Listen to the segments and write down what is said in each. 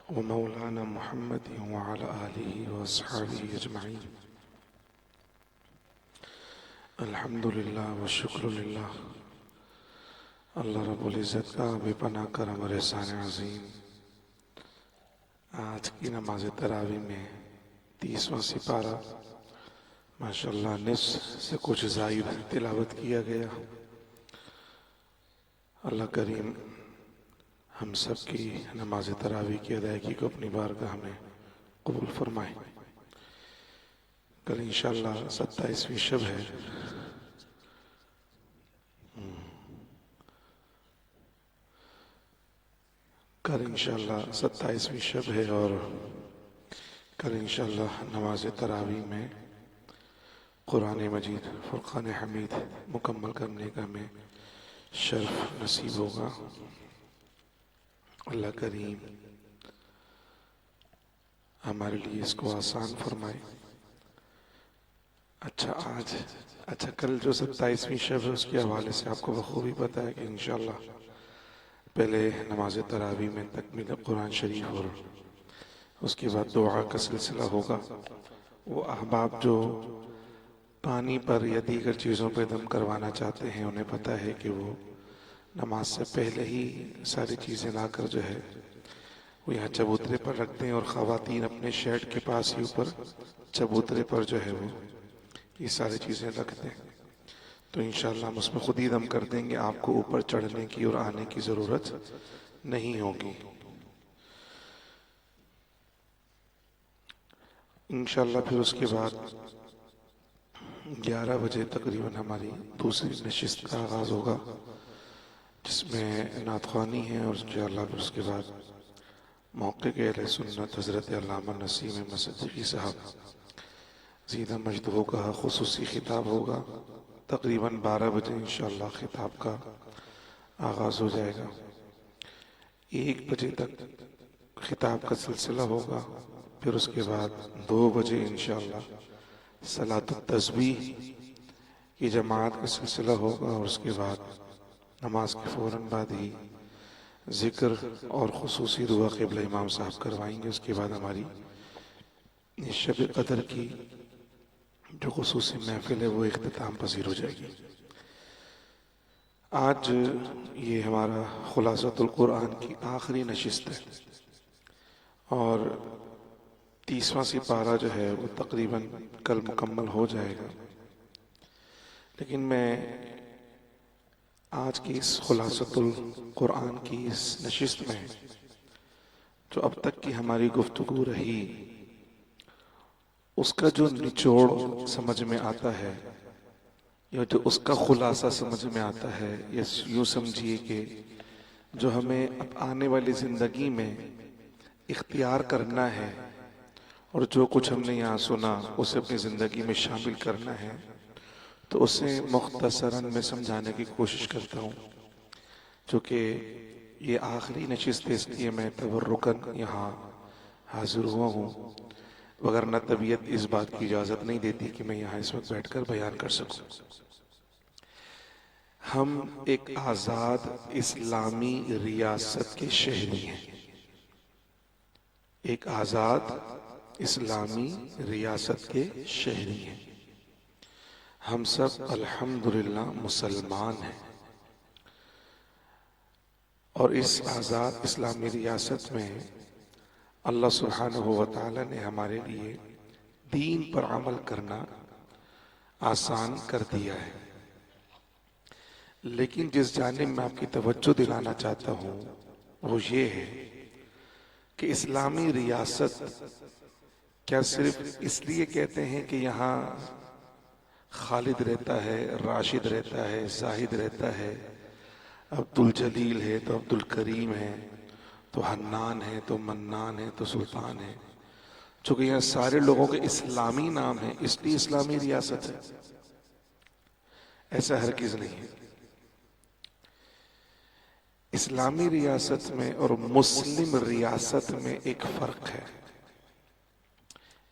व मौलाना मुहम्मद व अला आलिहि व अस्हाबिहि अजमईन। अल्हम्दुलिल्लाह व शुक्रुलिल्लाह। अल्लाह रब्बुल इज़्ज़त का बेपनाह करम और एहसान अज़ीम। आज की नमाज तरावी में 30वां सिपारा माशाअल्लाह निस्फ़ से कुछ ज़ायद तिलावत किया गया। अल्लाह करीम हम सब की नमाज तरावी की अदायगी को अपनी बारगाह में कबूल फरमाए। कल इंशाअल्लाह 27वीं शब है। कल इंशाअल्लाह 27वीं शब है और कल इंशाअल्लाह नमाज तरावी में कुरान मजीद फुरक़ान हमीद मुकम्मल करने का हमें शर्फ नसीब होगा। अल्लाह करीम हमारे लिए इसको आसान फरमाए। अच्छा कल जो 27वीं शब है उसके हवाले से आपको बखूबी पता है कि इंशाअल्लाह पहले नमाज तरावी में तकमील कुरान शरीफ और उसके बाद दुआ का सिलसिला होगा। वो अहबाब जो पानी पर या दीगर चीज़ों पर दम करवाना चाहते हैं उन्हें पता है कि वो नमाज से पहले ही सारी चीज़ें लाकर जो है वो यहाँ चबूतरे पर रख दें और ख़वातीन अपने शेड के पास ही ऊपर चबूतरे पर जो है वो ये सारी चीज़ें रख दें। तो इंशाअल्लाह हम उसमें खुद ही दम कर देंगे, आपको ऊपर चढ़ने की और आने की ज़रूरत नहीं होगी। इंशाअल्लाह फिर उसके बाद 11 बजे तकरीबन हमारी दूसरी नशिस्त का आगाज़ होगा जिसमें नातख़्वानी है और इंशाअल्लाह फिर उसके बाद मौके के अहले सुन्नत हज़रत अल्लामा नसीम मसद्दीक़ी साहब ज़ीदा मजदूह का खुसूसी खिताब होगा। तकरीबन 12 बजे इंशाअल्लाह खिताब का आगाज़ हो जाएगा। 1 बजे तक खिताब का सिलसिला होगा। फिर उसके बाद 2 बजे इंशाअल्लाह सलातुत तस्बीह की जमात का सिलसिला होगा और उसके बाद नमाज के फ़ौरन बाद ही ज़िक्र और खुसूसी दुआ क़िबला इमाम साहब करवाएंगे। उसके बाद हमारी शब क़द्र की जो खुसूसी महफिल है वो इख्तिताम पज़ीर हो जाएगी। आज ये हमारा खुलासतुल कुरान की आखिरी नशिस्त है और 30वां सिपारा जो है वो तकरीबन कल मुकम्मल हो जाएगा। लेकिन मैं आज की इस खुलासतुल कुरान की इस नशिस्त में जो अब तक की हमारी गुफ्तगू रही उसका जो निचोड़ समझ में आता है या जो उसका खुलासा समझ में आता है, या यूँ समझिए कि जो हमें अब आने वाली ज़िंदगी में इख्तियार करना है और जो कुछ हमने यहाँ सुना उसे अपनी ज़िंदगी में शामिल करना है, तो उसे मुख्तसरन में समझाने की कोशिश करता हूँ। चूँकि ये आखिरी नशिस्त है इसलिए मैं तबर्रुकन यहाँ हाजिर हुआ हूँ, वगरना तबीयत इस बात की इजाज़त नहीं देती कि मैं यहाँ इस वक्त बैठकर बयान कर सकूँ। हम एक आज़ाद इस्लामी रियासत के शहरी हैं। एक आज़ाद इस्लामी रियासत के शहरी हैं। हम सब अल्हम्दुलिल्लाह मुसलमान हैं और इस आज़ाद इस्लामी रियासत में अल्लाह सुब्हानहू व तआला ने हमारे लिए दीन पर अमल करना आसान कर दिया है। लेकिन जिस जानिब मैं आपकी तवज्जो दिलाना चाहता हूँ वो ये है कि इस्लामी रियासत क्या सिर्फ इसलिए कहते हैं कि यहाँ खालिद रहता है, राशिद रहता है, जाहिद रहता है, अब्दुल जलील है तो अब्दुल करीम है, तो हन्नान है, तो मन्नान है, तो सुल्तान है। चूंकि यहाँ सारे लोगों के इस्लामी नाम है इसलिए इस्लामी रियासत है, ऐसा हरगिज़ नहीं है। इस्लामी रियासत में और मुस्लिम रियासत में एक फर्क है।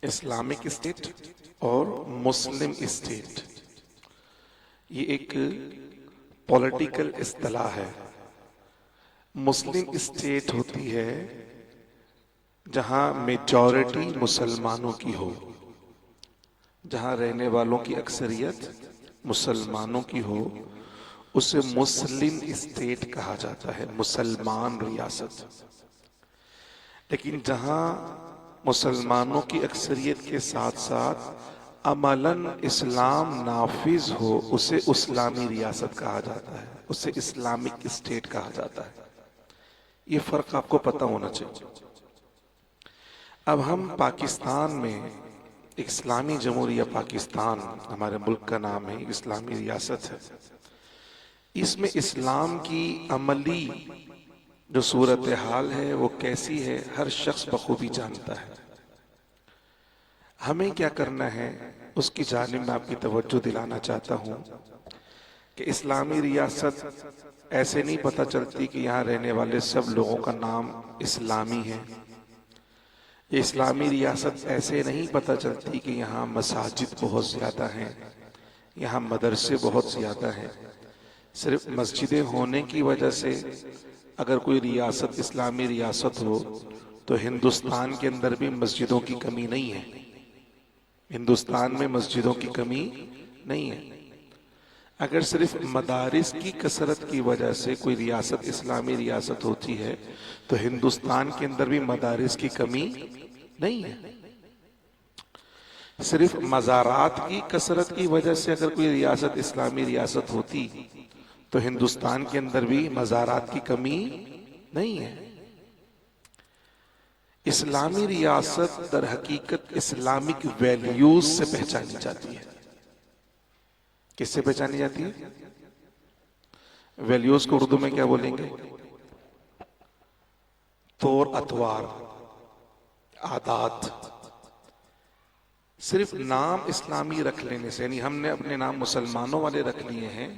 इस्लामिक स्टेट और मुस्लिम स्टेट ये एक पॉलिटिकल इस्तिलाह है। मुस्लिम स्टेट होती है जहां मेजॉरिटी मुसलमानों की हो, जहां रहने वालों की अक्सरियत मुसलमानों की हो, उसे मुस्लिम स्टेट कहा जाता है, मुसलमान रियासत। लेकिन जहां मुसलमानों की अक्सरियत के साथ साथ अमलन इस्लाम नाफिज हो, उसे इस्लामी रियासत कहा जाता है, उसे इस्लामिक स्टेट कहा जाता है। ये फर्क आपको पता होना चाहिए। अब हम पाकिस्तान में, इस्लामी जमहूरिया पाकिस्तान हमारे मुल्क का नाम है, इस्लामी रियासत है। इसमें इस्लाम की अमली जो सूरत हाल है वो कैसी है, हर शख्स बखूबी जानता है। हमें क्या करना है, उसकी जानिब में आपकी तवज्जो दिलाना चाहता हूं कि इस्लामी रियासत ऐसे नहीं पता चलती कि यहाँ रहने वाले सब लोगों का नाम इस्लामी है। इस्लामी रियासत ऐसे नहीं पता चलती कि यहाँ मसाजिद बहुत ज़्यादा हैं, यहाँ मदरसे बहुत ज़्यादा हैं। सिर्फ मस्जिदें होने की वजह से अगर कोई रियासत इस्लामी रियासत हो तो हिंदुस्तान के अंदर भी मस्जिदों की कमी नहीं है, हिंदुस्तान में मस्जिदों की कमी नहीं है। अगर सिर्फ मदारिस की कसरत की वजह से कोई रियासत इस्लामी रियासत होती है तो हिंदुस्तान के अंदर भी मदारिस की कमी नहीं है। सिर्फ मज़ारात की कसरत की वजह से अगर कोई रियासत इस्लामी रियासत होती तो हिंदुस्तान के अंदर भी मज़ारात की कमी नहीं है। इस्लामी रियासत दर हकीकत इस्लामिक वैल्यूज से पहचानी जाती है। किससे पहचानी जाती है? वैल्यूज को उर्दू में क्या बोलेंगे? तौर अतवार, आदात। सिर्फ नाम इस्लामी रख लेने से, यानी हमने अपने नाम मुसलमानों वाले रख लिए हैं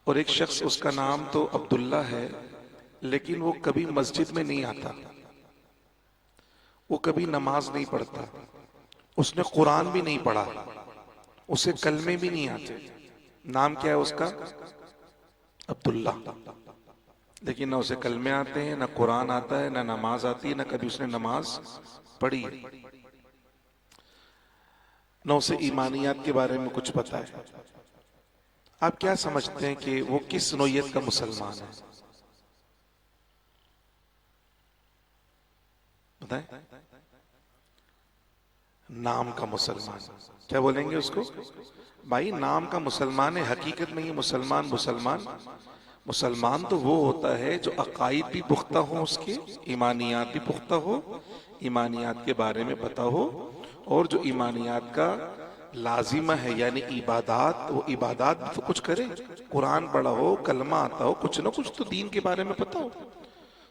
और एक शख्स उसका नाम तो अब्दुल्ला है लेकिन वो कभी मस्जिद में नहीं आता, वो कभी नमाज नहीं पढ़ता, उसने कुरान भी नहीं पढ़ा, उसे कलमे भी नहीं आते, नाम क्या है उसका? अब्दुल्ला। लेकिन ना उसे कलमे आते हैं, ना कुरान आता है, ना नमाज आती है, ना कभी उसने नमाज पढ़ी है, ना उसे ईमानियात के बारे में कुछ पता है। आप क्या समझते हैं कि वो किस नौयत का मुसलमान है? बताएं। नाम का मुसलमान। क्या बोलेंगे उसको? भाई नाम का मुसलमान है, हकीकत में ये मुसलमान मुसलमान तो वो होता है जो अकायद भी पुख्ता हो, उसके ईमानियात भी पुख्ता हो, ईमानियात के बारे में पता हो, और जो ईमानियात का लाजिमा है यानी इबादात, वो इबादात भी तो कुछ करे, कुरान पढ़ा हो, कलमा आता हो, कुछ ना कुछ तो दीन के बारे में पता हो,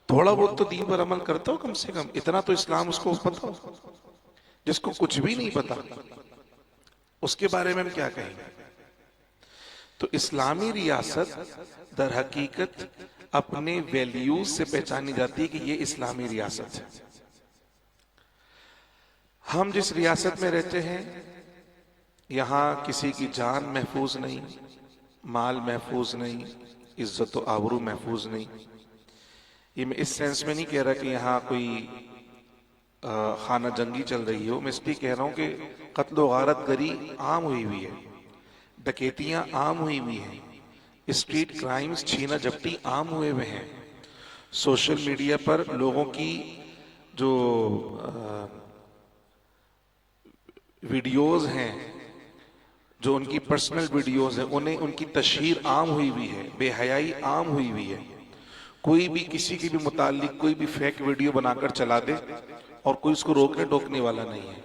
थोड़ा बहुत तो दीन पर अमल करता हो कम से कम, इतना तो इस्लाम उसको पता हो। जिसको कुछ भी नहीं पता उसके बारे में हम क्या कहेंगे? तो इस्लामी रियासत दर हकीकत अपने वैल्यूज से पहचानी जाती है कि ये इस्लामी रियासत है। हम जिस रियासत में रहते हैं यहां किसी की जान महफूज नहीं, माल महफूज नहीं, इज्जत व आबरू महफूज नहीं। ये मैं इस सेंस में नहीं कह रहा कि यहाँ कोई खाना जंगी चल रही हो, मैं इसलिए कह रहा हूं कि कत्ल गारत गरी आम हुई हुई है, डकैतियां आम हुई हुई हैं, स्ट्रीट क्राइम्स छीना झपटी आम हुए हुए हैं। सोशल मीडिया पर लोगों की जो वीडियोस हैं, जो उनकी पर्सनल वीडियोस हैं, उन्हें उनकी तशहीर आम हुई हुई है, बेहयाई आम हुई हुई है। कोई भी किसी के भी मुतालिक कोई भी फेक वीडियो बनाकर चला दे और कोई उसको रोकने टोकने वाला नहीं है।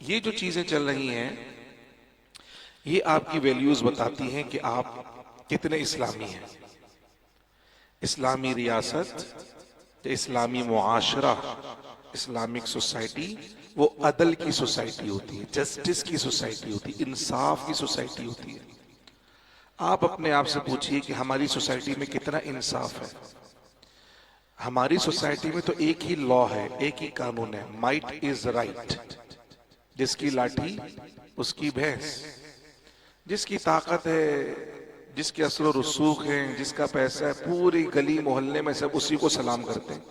ये जो चीजें चल रही हैं ये आपकी वैल्यूज बताती हैं कि आप कितने इस्लामी हैं। इस्लामी रियासत, इस्लामी मुआशरा, इस्लामिक सोसाइटी वो अदल की सोसाइटी होती है, जस्टिस की सोसाइटी होती है, इंसाफ की सोसाइटी होती है। आप अपने आप से पूछिए कि हमारी सोसाइटी में कितना इंसाफ है। हमारी सोसाइटी में तो एक ही लॉ है, एक ही कानून है, माइट इज राइट। जिसकी लाठी उसकी भैंस, जिसकी ताकत है, जिसके असर रसूख है, जिसका पैसा है, पूरी गली मोहल्ले में सब उसी को सलाम करते हैं।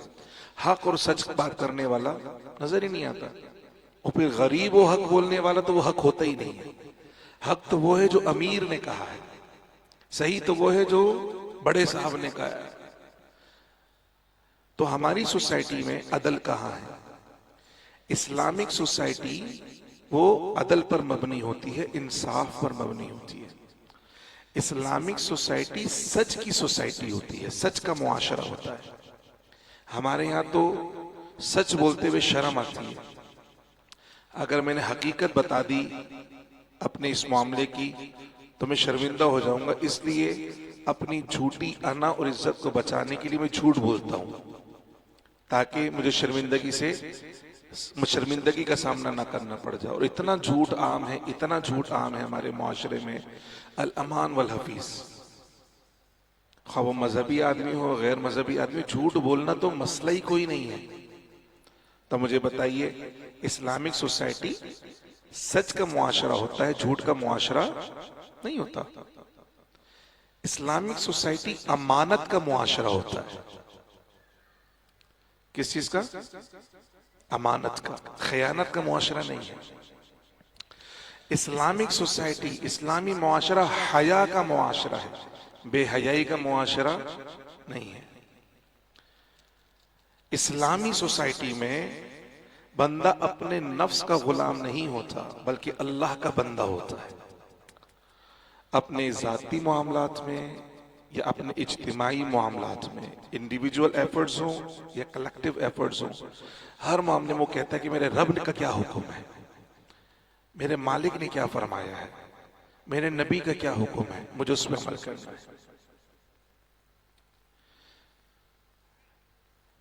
हक और सच बात करने वाला नजर ही नहीं आता। और फिर गरीब वो हक बोलने वाला तो वो हक होता ही नहीं है। हक तो वो है जो अमीर ने कहा है, सही तो वो है जो बड़े साहब ने कहा है। तो हमारी सोसाइटी में अदल कहाँ है? इस्लामिक सोसाइटी वो अदल पर मबनी होती है, इंसाफ पर मबनी होती है। इस्लामिक सोसाइटी सच की सोसाइटी होती है, सच का मुआशरा होता है। हमारे यहाँ तो सच बोलते हुए शर्म आती है। अगर मैंने हकीकत बता दी अपने इस मामले की तो मैं शर्मिंदा हो जाऊंगा, इसलिए अपनी झूठी अना और इज्जत को बचाने के लिए मैं झूठ बोलता हूं, ताकि मुझे शर्मिंदगी का सामना ना करना पड़ जाए। और इतना झूठ आम है, इतना झूठ आम है हमारे मुआशरे में, अल अमान वल हफीज। खा वो मजहबी आदमी हो गैर मजहबी आदमी, झूठ बोलना तो मसला ही कोई नहीं है। तो मुझे बताइए, इस्लामिक सोसाइटी सच का मुआशरा होता है, झूठ का मुआशरा नहीं होता। इस्लामिक सोसाइटी अमानत का मुआशरा होता है। किस चीज का? अमानत का, खयानत का मुआशरा नहीं है। इस्लामिक सोसाइटी, इस्लामी मुआशरा हया का मुआशरा है, बेहयाई का मुआशरा नहीं है। इस्लामी सोसाइटी में बंदा अपने नफ्स का गुलाम नहीं होता, बल्कि अल्लाह का बंदा होता है। अपने जाती मामलात में या अपने इज्तिमाई मामलात में, इंडिविजुअल एफर्ट्स हो या कलेक्टिव एफर्ट्स हो, हर मामले में वो कहता है कि मेरे रब का क्या हुक्म है, मेरे मालिक ने क्या फरमाया है, मेरे नबी का क्या हुक्म है, मुझे उस पर अमल करना है।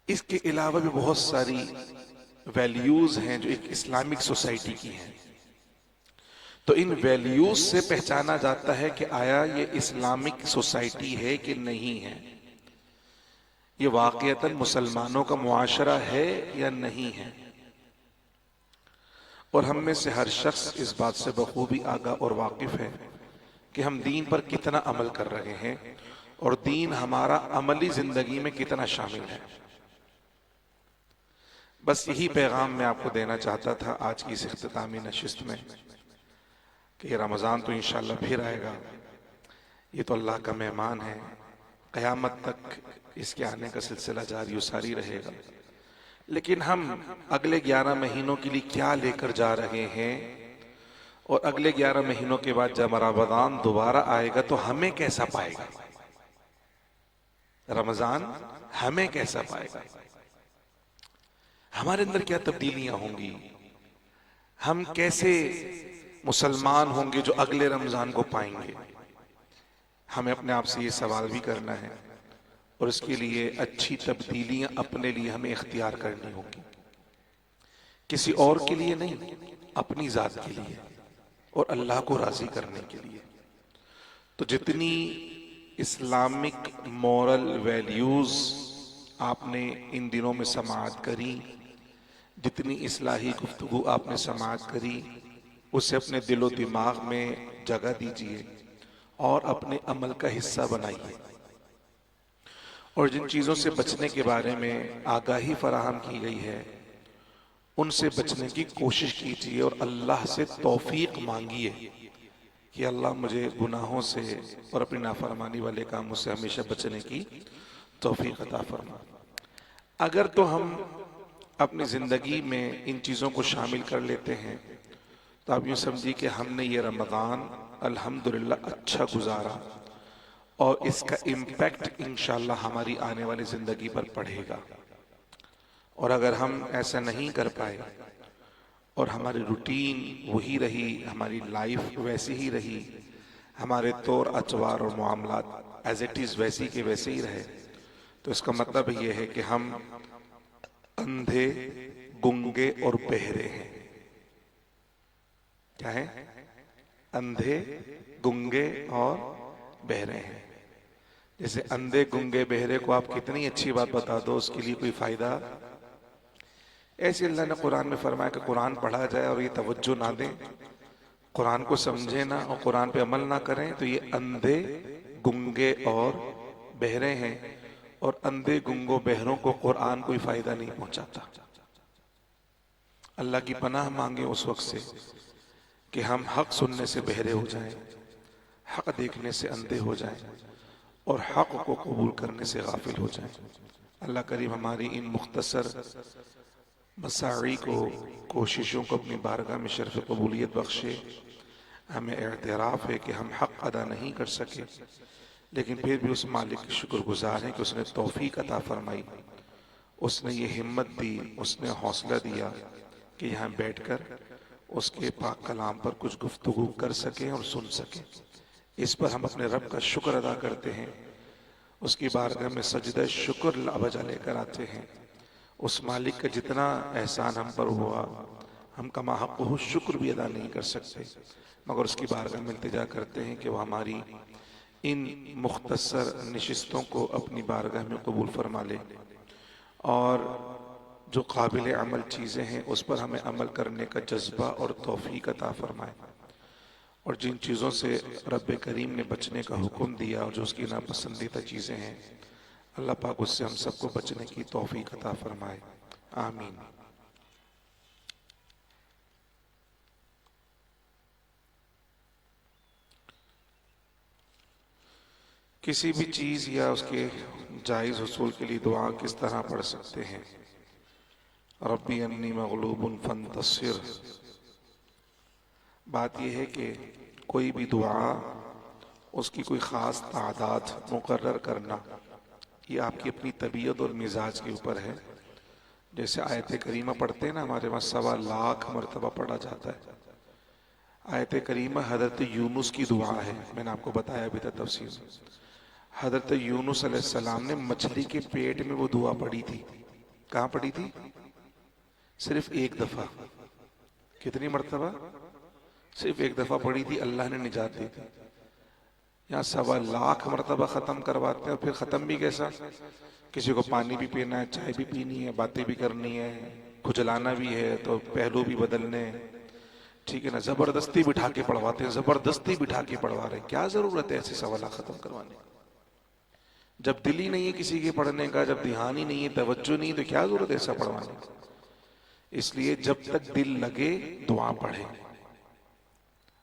इसके अलावा भी बहुत सारी वैल्यूज हैं जो एक इस्लामिक सोसाइटी की हैं। तो इन वैल्यूज से पहचाना जाता है कि आया ये इस्लामिक सोसाइटी है कि नहीं है, ये वाकईतन मुसलमानों का मुआशरा है या नहीं है। और हम में से हर शख्स इस बात से बखूबी आगाह और वाकिफ है कि हम दीन पर कितना अमल कर रहे हैं और दीन हमारा अमली जिंदगी में कितना शामिल है। बस यही पैगाम मैं आपको देना चाहता था आज की इस इख्तितामी नशिस्त में कि रमज़ान तो इंशाअल्लाह फिर आएगा। ये तो अल्लाह का मेहमान है, क़यामत तक इसके आने का सिलसिला जारी और सारी रहेगा। लेकिन हम अगले 11 महीनों के लिए क्या लेकर जा रहे हैं, और अगले 11 महीनों के बाद जब रमज़ान दोबारा आएगा तो हमें कैसा पाएगा, रमज़ान हमें कैसा पाएगा, हमारे अंदर क्या तब्दीलियां होंगी, हम कैसे मुसलमान होंगे जो अगले रमजान को पाएंगे। हमें अपने आप से ये सवाल भी करना है और इसके लिए अच्छी तब्दीलियां अपने लिए हमें इख्तियार करनी होगी, किसी और के लिए नहीं, अपनी जात के लिए और अल्लाह को राजी करने के लिए। तो जितनी इस्लामिक मॉरल वैल्यूज आपने इन दिनों में समाअत करी, जितनी इस्लाही गुफ्तगू आपने समाअत करी, उसे अपने दिलो दिमाग में जगह दीजिए और अपने अमल का हिस्सा बनाइए। और जिन चीज़ों से बचने के बारे में आगाही फराहम की गई है उनसे बचने की कोशिश कीजिए और अल्लाह से तौफीक मांगिए कि अल्लाह मुझे गुनाहों से और अपनी नाफरमानी वाले कामों से हमेशा बचने की तौफीक अता फरमा। अगर तो हम अपनी ज़िंदगी में इन चीज़ों को शामिल कर लेते हैं तो आप यूँ समझिए कि हमने ये रमज़ान अल्हम्दुलिल्लाह अच्छा गुजारा और इसका इम्पैक्ट इंशाअल्लाह हमारी आने वाली ज़िंदगी पर पड़ेगा। और अगर हम ऐसा नहीं कर पाए और हमारी रूटीन वही रही, हमारी लाइफ वैसी ही रही, हमारे तौर अतवार और मामलात एज इट इज़ वैसी के वैसे ही रहे, तो इसका मतलब ये है कि हम अंधे, गुंगे और बहरे हैं। क्या है? अंधे, गुंगे और बहरे हैं। जैसे अंधे, गुंगे, बहरे को आप कितनी अच्छी बात बता दो, उसके लिए कोई फायदा। ऐसे अल्लाह ने कुरान में फरमाया कि कुरान पढ़ा जाए और ये तवज्जो ना दें, कुरान को समझे ना और कुरान पे अमल ना करें, तो ये अंधे, गुंगे और बहरे हैं। और अंधे गुंगो बहरों को कुरान कोई फायदा नहीं पहुंचाता। अल्लाह की पनाह मांगे उस वक्त से कि हम हक सुनने से बहरे हो जाएं, हक देखने से अंधे हो जाएं और हक को कबूल करने से गाफिल हो जाएं। अल्लाह करीम हमारी इन मुख्तसर मसाई को, कोशिशों को अपनी बारगाह में शर्फ कबूलियत बख्शे। हमें एतराफ़ है कि हम हक अदा नहीं कर सके, लेकिन फिर भी उस मालिक के शुक्रगुजार हैं कि उसने तौफीक अता फरमाई, उसने ये हिम्मत दी, उसने हौसला दिया कि यहाँ बैठकर उसके पाक कलाम पर कुछ गुफ्तगू कर सकें और सुन सकें। इस पर हम अपने रब का शुक्र अदा करते हैं, उसकी बारगाह में सजदा शुक्र बजा लेकर आते हैं। उस मालिक का जितना एहसान हम पर हुआ, हम कमा हक़्क़ुहु शुक्र भी अदा नहीं कर सकते, मगर उसकी बारगाह में इल्तिजा करते हैं कि वह हमारी इन मुख्तसर नशिस्तों को अपनी बारगाह में कबूल फरमा ले और जो काबिल अमल चीज़ें हैं उस पर हमें अमल करने का जज्बा और तौफीक अता फरमाए, और जिन चीज़ों से रब करीम ने बचने का हुक्म दिया और जो उसकी नापसंदीदा चीज़ें हैं, अल्लाह पाक उससे हम सबको बचने की तौफीक अता फरमाए। आमीन। किसी भी चीज़ या उसके जायज़ हुसूल के लिए दुआ किस तरह पढ़ सकते हैं? रब्बी अन्नी मग़लूबुन फंतसिर। बात यह है कि कोई भी दुआ, उसकी कोई ख़ास तादाद मुकर्रर करना, ये आपकी अपनी तबीयत और मिजाज के ऊपर है। जैसे आयत करीमा पढ़ते हैं ना, हमारे वहाँ 1.25 लाख मरतबा पढ़ा जाता है। आयत करीमा हज़रत यूनुस की दुआ है, मैंने आपको बताया अभी तक तफसील में। हज़रत यूनुस अलैहिस्सलाम ने मछली के पेट में वो दुआ पढ़ी थी। कहाँ पढ़ी थी? सिर्फ एक दफ़ा। कितनी मरतबा? सिर्फ एक दफ़ा पढ़ी थी, अल्लाह ने निजात दी थी। यहाँ 1.25 लाख मरतबा ख़त्म करवाते हैं, और फिर ख़त्म भी कैसा? किसी को पानी भी पीना है, चाय भी पीनी है, बातें भी करनी है, खुजलाना भी है, तो पहलू भी बदलने हैं, ठीक है ना। ज़बरदस्ती बिठा के पढ़वाते हैं, ज़बरदस्ती बिठा के पढ़वा रहे हैं। क्या ज़रूरत है ऐसे 1.25 लाख ख़त्म करवाने की? जब दिल ही नहीं है किसी के पढ़ने का, जब ध्यान ही नहीं है, तवज्जो नहीं, तो क्या ज़रूरत है ऐसा पढ़वाने की? इसलिए जब तक दिल लगे दुआ पढ़े,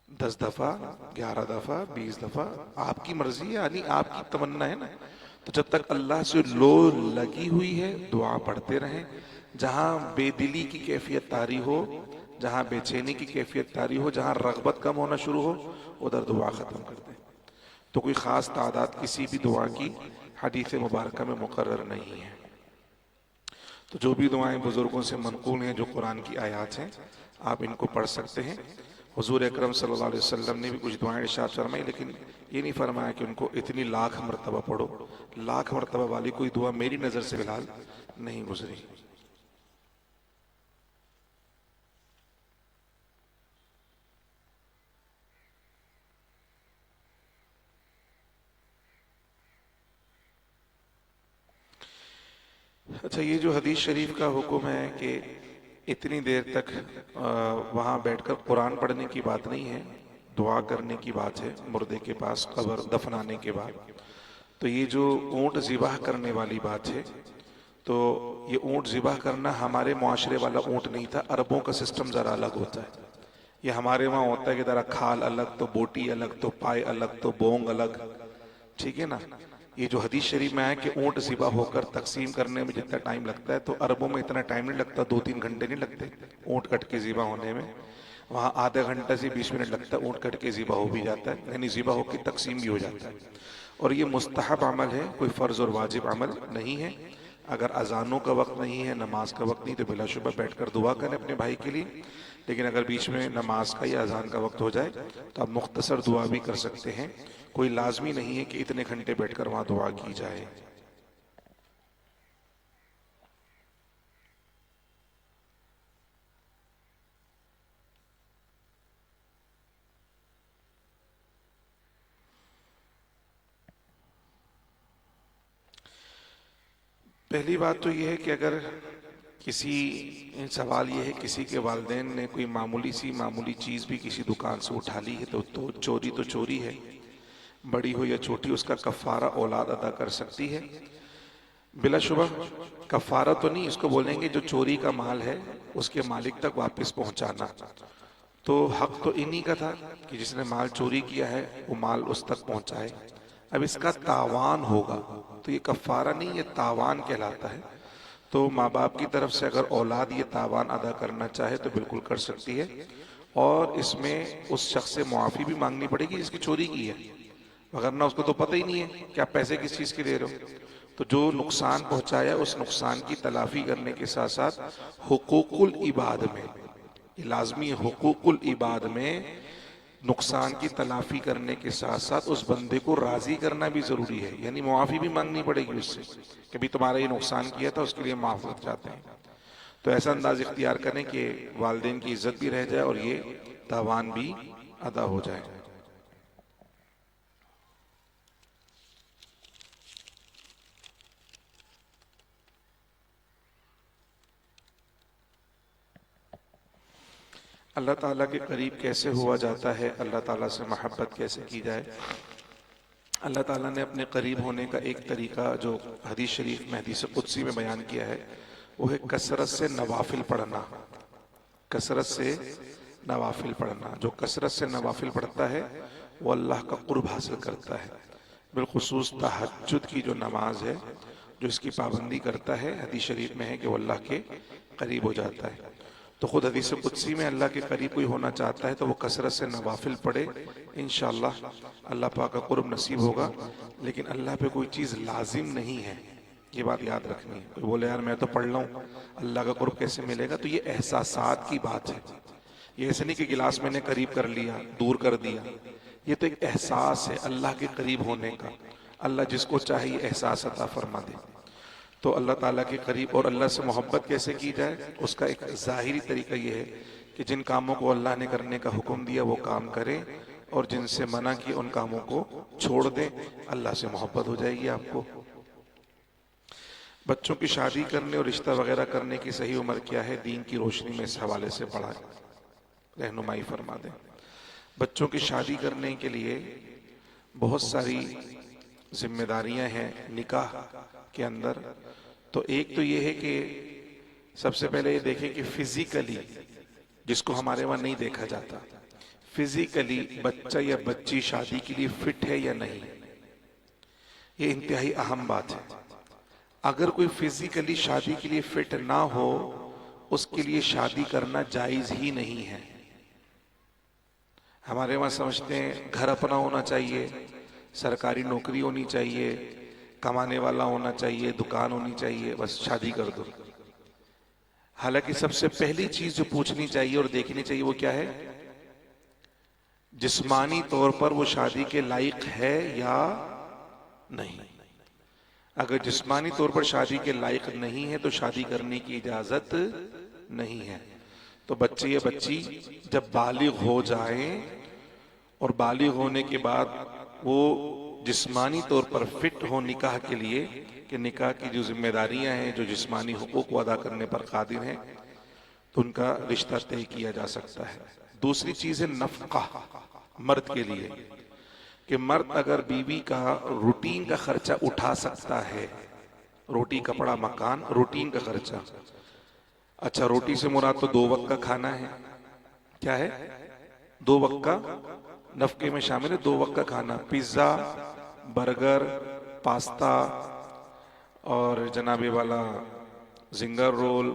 10 दफ़ा, 11 दफ़ा, 20 दफ़ा, आपकी मर्जी है, यानी आपकी तमन्ना है ना। तो जब तक अल्लाह से लो लगी हुई है, दुआ पढ़ते रहें। जहाँ बेदिली की कैफियत तारी हो, जहाँ बेचैनी की कैफियत तारी हो, जहाँ रग़बत कम होना शुरू हो, उधर दुआ ख़त्म कर दें। तो कोई ख़ास तादाद किसी भी दुआ की हदीस मुबारक में मुकर्रर नहीं है। तो जो भी दुआएं बुजुर्गों से मनक़ूल हैं, जो कुरान की आयात हैं, आप इनको पढ़ सकते हैं। हुज़ूर अकरम सल्लल्लाहु अलैहि वसल्लम ने भी कुछ दुआएं इरशाद फरमाई, लेकिन ये नहीं फरमाया कि उनको इतनी लाख मरतबा पढ़ो। लाख मरतबा वाली कोई दुआ मेरी नज़र से फिलहाल नहीं गुजरी। अच्छा, ये जो हदीस शरीफ का हुक्म है कि इतनी देर तक वहाँ बैठकर कुरान पढ़ने की बात नहीं है, दुआ करने की बात है मुर्दे के पास कब्र दफनाने के बाद। तो ये जो ऊँट ज़िबाह करने वाली बात है, तो ये ऊँट ज़िबाह करना हमारे मुआशरे वाला ऊँट नहीं था। अरबों का सिस्टम ज़रा अलग होता है। ये हमारे वहाँ होता है कि ज़रा खाल अलग, तो बोटी अलग, तो पाए अलग, तो बोंग अलग, ठीक है ना। ये जो हदीस शरीफ में है कि ऊँट ज़िबा होकर तकसीम करने में जितना टाइम लगता है, तो अरबों में इतना टाइम नहीं लगता, 2-3 घंटे नहीं लगते ऊँट कट के ज़िबा होने में। वहाँ आधा घंटा से 20 मिनट लगता है, ऊँट कट के ज़िबा हो भी जाता है, यानी ज़िबा होकर तकसीम भी हो जाता है। और ये मुस्तहब अमल है, कोई फ़र्ज़ और वाजिब अमल नहीं है। अगर अजानों का वक्त नहीं है, नमाज का वक्त नहीं, तो बिलाशुबा बैठकर दुआ करें अपने भाई के लिए। लेकिन अगर बीच में नमाज का या अजान का वक्त हो जाए, तो आप मुख्तसर दुआ भी कर सकते हैं। कोई लाजमी नहीं है कि इतने घंटे बैठकर वहां दुआ की जाए। पहली बात तो यह है कि अगर किसी सवाल ये है किसी के वालिदैन ने कोई मामूली चीज़ भी किसी दुकान से उठा ली है, तो चोरी तो चोरी है, बड़ी हो या छोटी, उसका कफ़ारा औलाद अदा कर सकती है। बिलाशुबह कफारा तो नहीं, इसको बोलेंगे जो चोरी का माल है उसके मालिक तक वापस पहुंचाना। तो हक तो इन्हीं का था कि जिसने माल चोरी किया है वो माल उस तक पहुंचाए। अब इसका तावान होगा, तो ये कफारा नहीं, ये तावान कहलाता है। तो माँ बाप की तरफ से अगर औलाद ये तावान अदा करना चाहे तो बिल्कुल कर सकती है, और इसमें उस शख्स से मुआफ़ी भी मांगनी पड़ेगी जिसकी चोरी की है, वरना उसको तो पता ही नहीं है कि आप पैसे किस चीज़ के दे रहे हो। तो जो नुकसान पहुंचाया उस नुकसान की तलाफी करने के साथ साथ हुकूकुल इबाद में, ये लाजमी हुकूकुल इबाद में नुकसान की तलाफी करने के साथ साथ उस बंदे को राजी करना भी जरूरी है, यानी मुआफ़ी भी मांगनी पड़ेगी उससे कि भी तुम्हारा ये नुकसान किया था उसके लिए माफ़ चाहते हैं। तो ऐसा अंदाज इख्तियार करें कि वालिदैन की इज्जत भी रह जाए और ये तावान भी अदा हो जाए। अल्लाह ताला के करीब कैसे हुआ जाता है, अल्लाह ताला से मोहब्बत कैसे की जाए। अल्लाह ताला ने अपने करीब होने का एक तरीका जो हदीस शरीफ में, हदीस कुदसी में बयान किया है, वो है कसरत से नवाफिल पढ़ना। कसरत से नवाफिल पढ़ना, जो कसरत से नवाफिल पढ़ता है वो अल्लाह का कुर्ब हासिल करता है। बिलखुसूस तहज्जुद की जो नमाज है, जो इसकी पाबंदी करता है, हदीस शरीफ में है कि वो अल्लाह के करीब हो जाता है। तो खुद हदीस कुदसी में अल्लाह के करीब कोई होना चाहता है तो वो कसरत से नवाफिल पढ़े, इंशाअल्लाह अल्लाह पाक का कुर्ब नसीब होगा। लेकिन अल्लाह पे कोई चीज़ लाजिम नहीं है, ये बात याद रखनी है। कोई बोले यार मैं तो पढ़ लूँ, अल्लाह का कुर्ब कैसे मिलेगा, तो ये एहसासात की बात है। ये ऐसे नहीं कि गिलास मैंने करीब कर लिया, दूर कर दिया, ये तो एक एहसास है अल्लाह के करीब होने का। अल्लाह जिसको चाहे ये एहसास अता फरमा दे। तो अल्लाह ताला के करीब और अल्लाह से मोहब्बत कैसे की जाए, उसका एक ज़ाहिरी तरीका ये है कि जिन कामों को अल्लाह ने करने का हुक्म दिया वो काम करें, और जिनसे मना किया उन कामों को छोड़ दें। अल्लाह से मोहब्बत हो जाएगी आपको। बच्चों की शादी करने और रिश्ता वगैरह करने की सही उम्र क्या है, दीन की रोशनी में इस हवाले से बड़ा रहनुमाई फरमा दें। बच्चों की शादी करने के लिए बहुत सारी जिम्मेदारियां हैं निकाह के अंदर। तो एक तो ये है कि सबसे पहले ये देखें कि फिजिकली, जिसको हमारे वहां नहीं देखा जाता, फिजिकली बच्चा या बच्ची शादी के लिए फिट है या नहीं, ये इंतहाई अहम बात है। अगर कोई फिजिकली शादी के लिए फिट ना हो, उसके लिए शादी करना जायज ही नहीं है। हमारे वहां समझते हैं घर अपना होना चाहिए, सरकारी नौकरी होनी चाहिए, कमाने वाला होना चाहिए, दुकान होनी चाहिए, बस शादी कर दो। हालांकि सबसे पहली चीज जो पूछनी चाहिए और देखनी चाहिए वो क्या है, जिस्मानी तौर पर वो शादी के लायक है या नहीं। अगर जिस्मानी तौर पर शादी के लायक नहीं है तो शादी करने की इजाजत नहीं है। तो बच्चे या बच्ची जब बालिग हो जाएं और बालिग होने के बाद वो जिस्मानी तौर पर फिट हो निकाह के लिए, कि निकाह की जो जिम्मेदारियां हैं, जो जिस्मानी हुकूक को अदा करने पर कादिर हैं, तो उनका रिश्ता तय किया जा सकता है। दूसरी चीज है नफका, मर्द के लिए, कि मर्द अगर बीवी का रूटीन का खर्चा उठा सकता है, रोटी कपड़ा मकान, रूटीन का खर्चा। अच्छा, रोटी से मुराद तो 2 वक्त का खाना है। क्या है? 2 वक्त का नफके में शामिल है, 2 वक्त का खाना। पिज्जा, बर्गर, पास्ता और जनाबे वाला जिंगर रोल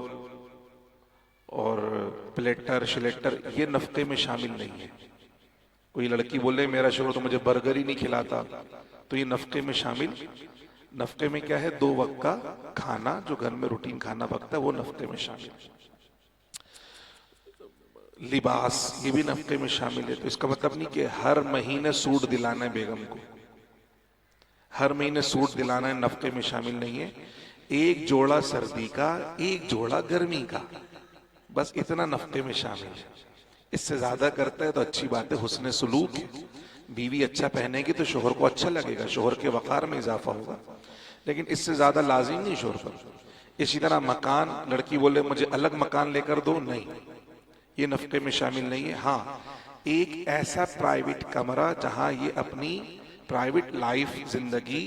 और प्लेटर शिलेटर, ये नफके में शामिल नहीं है। कोई लड़की बोले मेरा शोहर तो मुझे बर्गर ही नहीं खिलाता, तो ये नफके में शामिल, नफके में क्या है, 2 वक्त का खाना, जो घर में रूटीन खाना पकता है वो नफके में शामिल। लिबास, ये भी नफके में शामिल है। तो इसका मतलब नहीं कि हर महीने सूट दिलाना है बेगम को, हर महीने सूट दिलाना है, नफके में शामिल नहीं है। एक जोड़ा सर्दी का, एक जोड़ा गर्मी का, बस इतना नफके में शामिल है। इससे ज्यादा करता है तो अच्छी बात है, हुस्न सुलूक है। बीवी अच्छा पहनेगी तो शोहर को अच्छा लगेगा, शोहर के वकार में इजाफा होगा, लेकिन इससे ज्यादा लाजिम नहीं शोहर पर। इसी तरह मकान, लड़की बोले मुझे अलग मकान लेकर दो, नहीं, ये नफके में शामिल नहीं है। हाँ, एक ऐसा प्राइवेट कमरा जहां ये अपनी प्राइवेट लाइफ, जिंदगी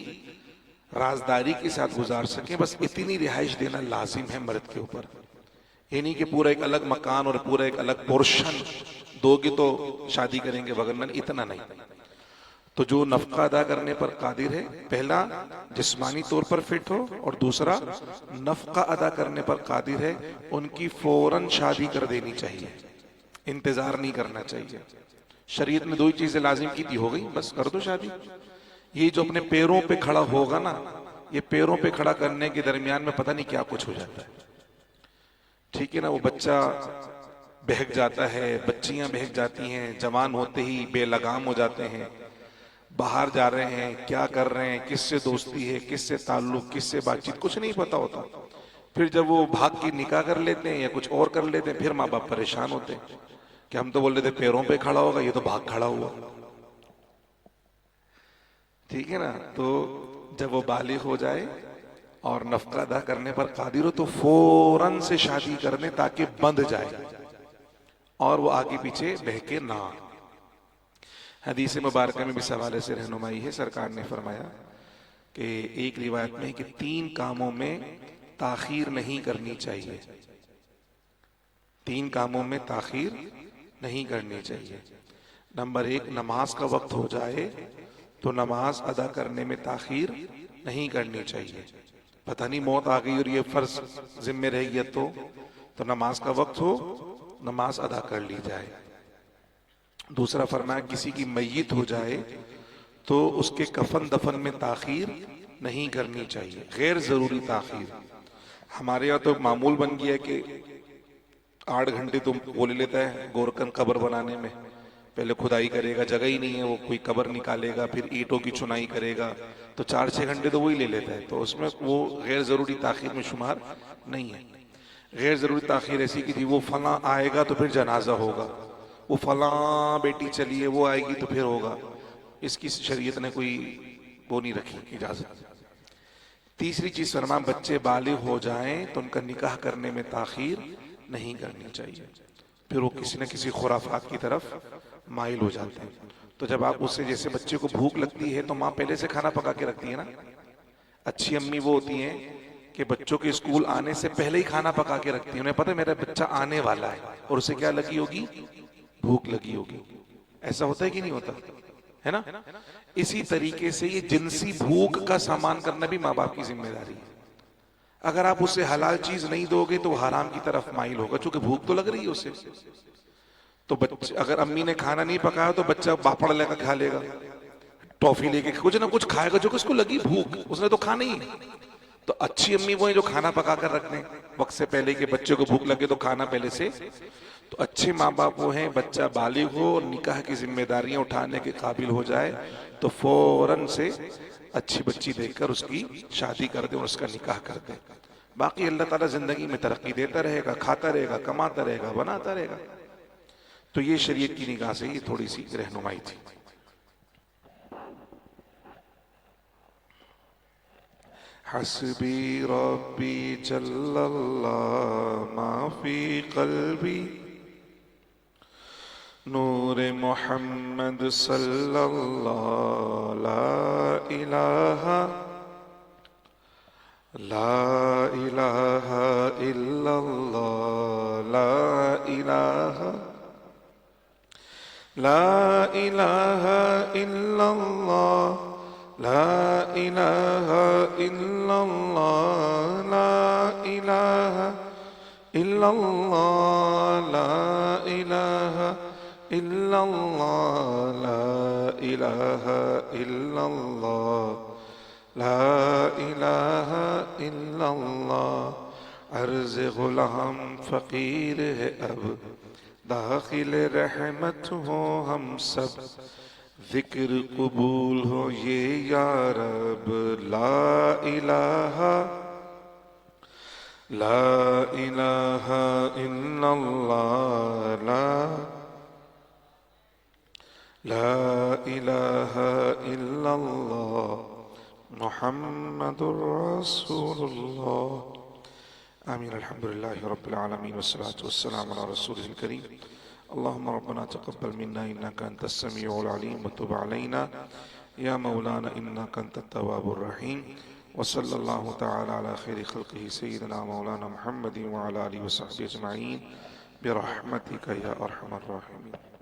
राजदारी के साथ गुजार सकें, बस इतनी रिहाइश देना लाजिम है मर्द के ऊपर। ये नहीं कि पूरा एक अलग मकान और पूरा एक अलग पोर्शन दोगे तो शादी करेंगे, वगरना इतना नहीं। तो जो नफका अदा करने पर कादिर है, पहला जिस्मानी तौर पर फिट हो और दूसरा नफका अदा करने पर कादिर है, उनकी फौरन शादी कर देनी चाहिए, इंतजार नहीं करना चाहिए। शरीयत ने दो ही चीजें लाजिम की थी, हो गई, बस कर दो शादी। ये जो अपने पैरों पे खड़ा होगा ना, ये पैरों पे खड़ा करने के दरमियान में पता नहीं क्या कुछ हो जाता है, ठीक है ना। वो बच्चा बहक जाता है, बच्चियां बहक जाती हैं, जवान होते ही बेलगाम हो जाते हैं, बाहर जा रहे हैं, क्या कर रहे हैं, किससे दोस्ती है, किससे ताल्लुक, किससे बातचीत, कुछ नहीं पता होता। फिर जब वो भाग के निकाह कर लेते हैं या कुछ और कर लेते हैं, फिर माँ बाप परेशान होते हैं कि हम तो बोल रहे थे पैरों पे खड़ा होगा, ये तो भाग खड़ा हुआ, ठीक है ना। तो जब वो बालिग हो जाए और नफका अदा करने पर कादिर हो तो फौरन से शादी कर दें ताकि बंध जाए और वो आगे पीछे बहके ना। हदीस मुबारक में भी इस हवाले से रहनुमाई है। सरकार ने फरमाया कि एक रिवायत में कि 3 कामों में ताखीर नहीं करनी चाहिए, 3 कामों में ताखीर नहीं करनी चाहिए। नंबर 1, नमाज का वक्त हो जाए तो नमाज अदा करने में ताखीर नहीं करनी चाहिए। पता नहीं मौत आ गई और ये फर्ज जिम्मे रह गया तो नमाज का वक्त हो, नमाज अदा कर ली जाए। दूसरा फरमाया किसी की मैयत हो जाए तो उसके कफन दफन में ताखीर नहीं करनी चाहिए, गैर जरूरी ताखीर। हमारे यहाँ तो मामूल बन गया कि 8 घंटे तो वो ले लेता है गोरकन कब्र बनाने में, पहले खुदाई करेगा, जगह ही नहीं है, वो कोई कब्र निकालेगा, फिर ईंटों की चुनाई करेगा, तो 4-6 घंटे तो वही ले लेता है। तो उसमें वो गैर जरूरी ताखीर में शुमार नहीं है। गैर जरूरी ताखीर ऐसी कि जी वो फला आएगा तो फिर जनाजा होगा, वो फला बेटी चली है वो आएगी तो फिर होगा, इसकी शरीयत ने कोई वो नहीं रखी इजाजत। तीसरी चीज फरमा, बच्चे बालिग हो जाएं तो उनका निकाह करने में ताखीर नहीं करनी चाहिए, फिर वो किसी न किसी खुराफात की तरफ माइल हो जाते हैं। तो जब आप उससे, जैसे बच्चे को भूख लगती है तो माँ पहले से खाना पका के रखती है ना। अच्छी अम्मी वो होती हैं कि बच्चों के स्कूल आने से पहले ही खाना पका के रखती है, उन्हें पता है मेरा बच्चा आने वाला है और उसे क्या लगी होगी, भूख लगी होगी। ऐसा होता है कि नहीं होता है ना। इसी तरीके से ये जिनसी भूख का सामान करना भी माँ बाप की जिम्मेदारी है। अगर आप उसे हलाल चीज नहीं दोगे तो हराम की तरफ माइल होगा, क्योंकि भूख तो लग रही है उसे। तो बच्चे, अगर अम्मी ने खाना नहीं पकाया तो बच्चा पापड़ लेकर खा लेगा, टॉफी लेके कुछ ना कुछ खाएगा, जो कि उसको लगी भूख, उसने तो खाना ही। तो अच्छी अम्मी वो है जो खाना पका कर रख दें वक्त से पहले कि बच्चे को भूख लगे तो खाना पहले से। तो अच्छे माँ बाप वो हैं, बच्चा बालिग हो और निकाह की जिम्मेदारियां उठाने के काबिल हो जाए तो फौरन से अच्छी बच्ची देखकर उसकी शादी कर दे और उसका निकाह कर दे। बाकी अल्लाह ताला जिंदगी में तरक्की देता रहेगा, खाता रहेगा, कमाता रहेगा, बनाता रहेगा। तो ये शरीयत की निगाह से ये थोड़ी सी रहनुमाई थी। हस्बी रब्बी जल्लल्लाह माफी कल्बी नूरे मोहम्मद सल्लल्लाहु ला इलाहा इल्लल्लाह ला इलाहा इल्लल्लाह ला इलाहा इल्लल्लाह ला इलाहा इल्लल्लाह ला इलाहा इल्लल्लाह ला इलाहा इल्लल्लाह ला इलाहा इल्लल्लाह। अर्ज़ गुलाम फकीर है अब दाखिल रहमत हो हम सब, जिक्र कबूल हो ये या रब। ला इलाहा इल्लल्लाह ला इलाहा इल्लल्लाह मुहम्मदुर रसूलुल्लाह। आमीन। अल्हम्दुलिल्लाहि रब्बिल आलमीन वस्सलातु वस्सलामु अला रसूलिल करीम। अल्लाहुम्मा रब्बना तक़ब्बल मिन्ना इन्नका अंतस समीउल अलीम व तुब अलैना या मौलाना इन्नका अंतत तव्वाबुर रहीम। वसल्लल्लाहु तआला अला खैरि खल्क़िही सय्यिदना मौलाना मुहम्मदिन व अला आलिहि व सहबिहि अजमईन बिरहमतिका या अरहमर राहिमीन।